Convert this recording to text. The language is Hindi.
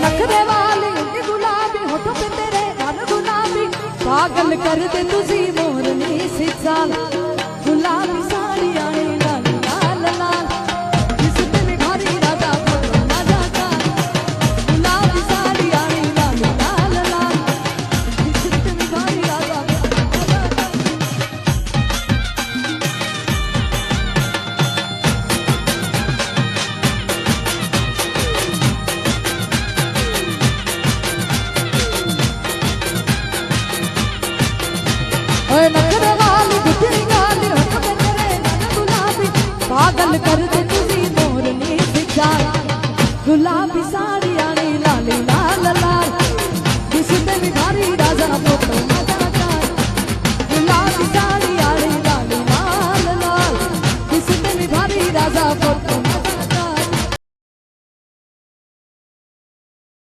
नखरे वाली गुलाबी होठों पे तेरे गाल गुलाबी पागल कर दे तुझी मोरनी सी चाल गुलाबी साड़ी आनी लाल लाल लाल जिस पे निखारी राजा फोटो राजा का गुलाबी साड़ी आनी लाल लाल लाल जिस पे निखारी राजा नखरे वाली गुजरी गाली होठों पे तेरे गाल गुलाबी पागल कर दे तुझी मोरनी सी चाल गुलाबी साड़ी आनी लाली लाल लाल जिस पे निखारी राजा फोटो राजा का गुलाबी साड़ी आनी लाली लाल लाल जिस पे निखारी राजा फोटो